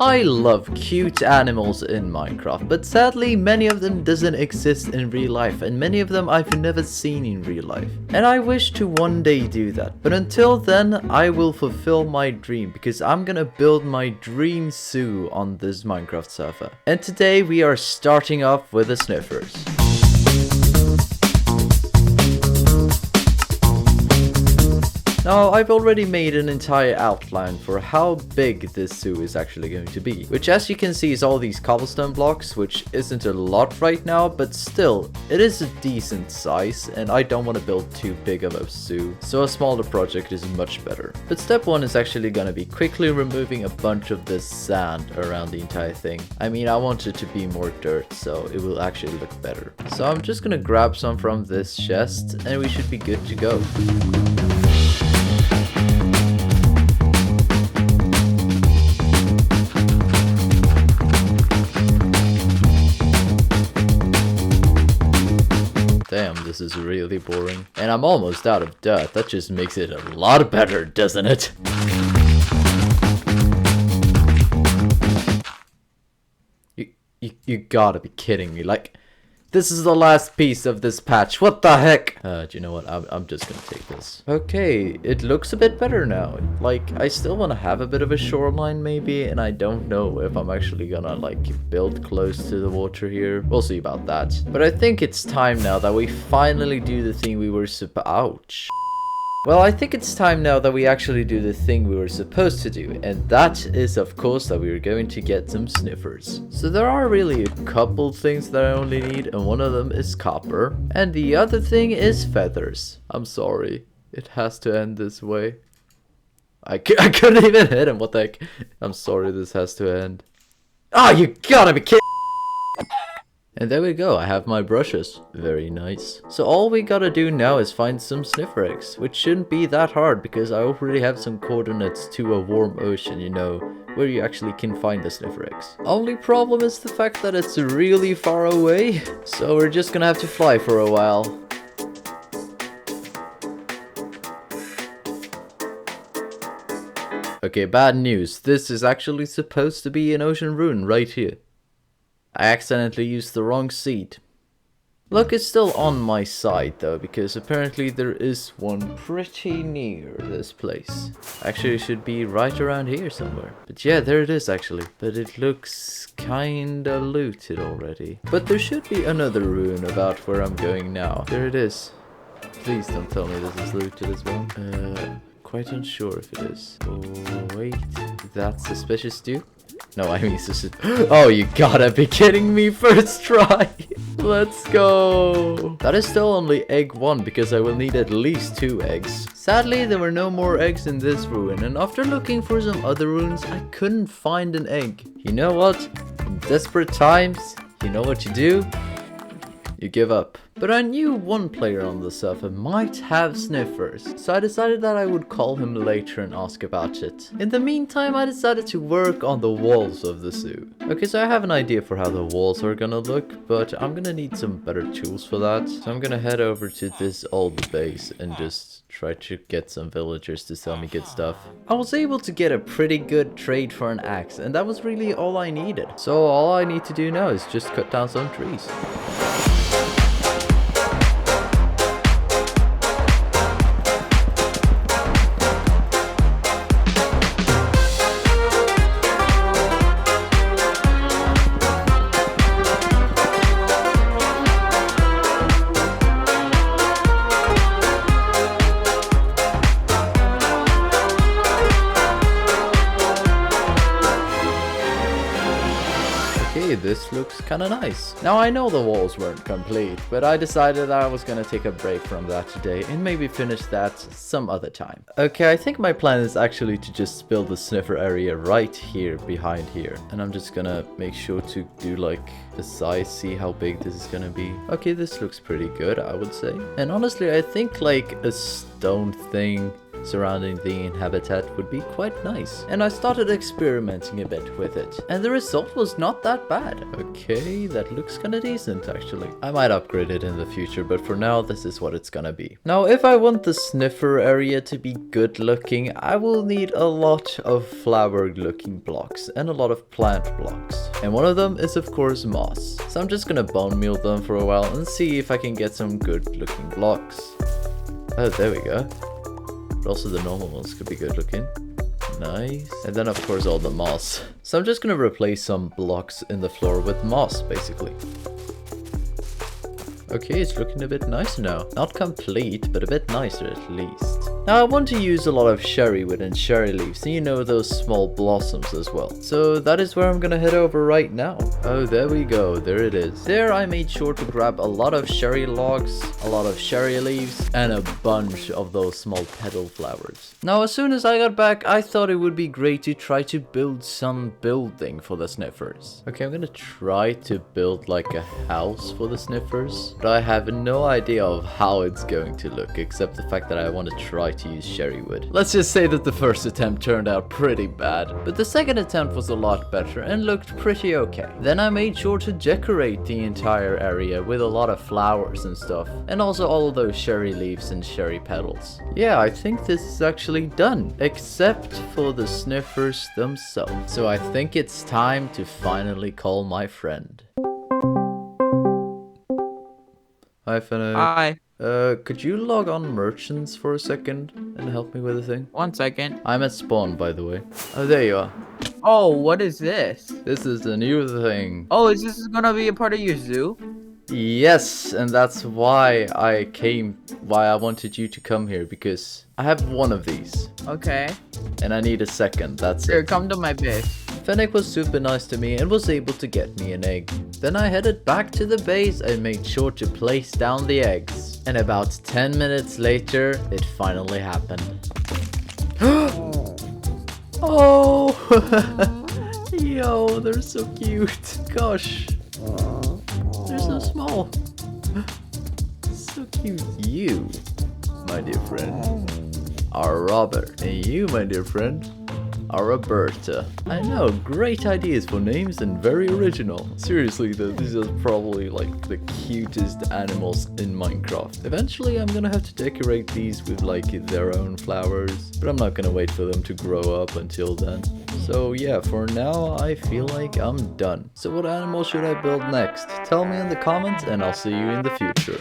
I love cute animals in Minecraft, but sadly many of them doesn't exist in real life, and many of them I've never seen in real life. And I wish to one day do that, but until then I will fulfill my dream, because I'm gonna build my dream zoo on this Minecraft server. And today we are starting off with the Sniffers. Now, I've already made an entire outline for how big this zoo is actually going to be, which as you can see is all these cobblestone blocks, which isn't a lot right now, but still, it is a decent size, and I don't want to build too big of a zoo, so a smaller project is much better. But step one is actually going to be quickly removing a bunch of this sand around the entire thing. I mean, I want it to be more dirt, so it will actually look better. So I'm just going to grab some from this chest, and we should be good to go. Damn, this is really boring. And I'm almost out of dirt. That just makes it a lot better, doesn't it? You gotta be kidding me. Like, this is the last piece of this patch. What the heck? Do you know what? I'm just gonna take this. Okay, it looks a bit better now. Like, I still want to have a bit of a shoreline maybe, and I don't know if I'm actually gonna like build close to the water here. We'll see about that. But I think it's time now that we finally do the thing we were ouch. Well, I think it's time now that we actually do the thing we were supposed to do, and that is of course that we are going to get some Sniffers. So there are really a couple things that I only need, and one of them is copper, and the other thing is feathers. I'm sorry, it has to end this way. I couldn't even hit him, what the heck. I'm sorry, this has to end. Oh, you gotta be kidding! And there we go, I have my brushes. Very nice. So all we gotta do now is find some Sniffer eggs, which shouldn't be that hard because I already have some coordinates to a warm ocean, you know, where you actually can find the Sniffer eggs. Only problem is the fact that it's really far away, so we're just gonna have to fly for a while. Okay, bad news. This is actually supposed to be an ocean ruin right here. I accidentally used the wrong seed. Luck is still on my side though, because apparently there is one pretty near this place. Actually, it should be right around here somewhere. But yeah, there it is actually. But it looks kinda looted already. But there should be another ruin about where I'm going now. There it is. Please don't tell me this is looted as well. Quite unsure if it is. Oh, wait. That's suspicious too? No, I mean, oh, you gotta be kidding me, first try. Let's go. That is still only egg 1 because I will need at least 2 eggs. Sadly, there were no more eggs in this ruin, and after looking for some other ruins, I couldn't find an egg. You know what? In desperate times, you know what you do? You give up. But I knew one player on the server might have Sniffers, so I decided that I would call him later and ask about it. In the meantime, I decided to work on the walls of the zoo. Okay, so I have an idea for how the walls are gonna look, but I'm gonna need some better tools for that. So I'm gonna head over to this old base and just try to get some villagers to sell me good stuff. I was able to get a pretty good trade for an axe, and that was really all I needed. So all I need to do now is just cut down some trees. This looks kinda nice. Now I know the walls weren't complete, but I decided I was gonna take a break from that today and maybe finish that some other time. Okay, I think my plan is actually to just build the Sniffer area right here behind here. And I'm just gonna make sure to do like the size, see how big this is gonna be. Okay, this looks pretty good, I would say. And honestly, I think like a stone thing surrounding the habitat would be quite nice. And I started experimenting a bit with it, and the result was not that bad. Okay, that looks kinda decent actually. I might upgrade it in the future, but for now this is what it's gonna be. Now if I want the sniffer area to be good looking, I will need a lot of flower looking blocks and a lot of plant blocks. And one of them is of course moss. So I'm just gonna bone meal them for a while and see if I can get some good looking blocks. Oh, there we go. But also the normal ones could be good looking. Nice. And then of course all the moss. So I'm just gonna replace some blocks in the floor with moss basically. Okay, it's looking a bit nicer now. Not complete, but a bit nicer at least. Now I want to use a lot of cherry wood and cherry leaves, and you know, those small blossoms as well. So that is where I'm gonna head over right now. Oh, there we go, there it is. There I made sure to grab a lot of cherry logs, a lot of cherry leaves, and a bunch of those small petal flowers. Now as soon as I got back, I thought it would be great to try to build some building for the sniffers. Okay, I'm gonna try to build like a house for the sniffers, but I have no idea of how it's going to look, except the fact that I want to try to use cherry wood. Let's just say that the first attempt turned out pretty bad, but the second attempt was a lot better and looked pretty okay. Then I made sure to decorate the entire area with a lot of flowers and stuff, and also all of those cherry leaves and cherry petals. Yeah, I think this is actually done, except for the sniffers themselves. So I think it's time to finally call my friend. Hi, Fennec. Hi. Could you log on merchants for a second and help me with a thing? 1 second. I'm at spawn, by the way. Oh, there you are. Oh, what is this? This is the new thing. Oh, is this gonna be a part of your zoo? Yes, and that's why I wanted you to come here, because I have one of these. Okay. And I need a second, that's Here, it. come to my base. Fennec was super nice to me and was able to get me an egg. Then I headed back to the base and made sure to place down the eggs. And about 10 minutes later, it finally happened. Oh! Yo, they're so cute. Gosh. They're so small. So cute. You, my dear friend, are Robert. And you, my dear friend, are Roberta. I know, great ideas for names and very original. Seriously though, these are probably like the cutest animals in Minecraft. Eventually I'm gonna have to decorate these with like their own flowers, but I'm not gonna wait for them to grow up until then. So yeah, for now I feel like I'm done. So what animal should I build next? Tell me in the comments and I'll see you in the future.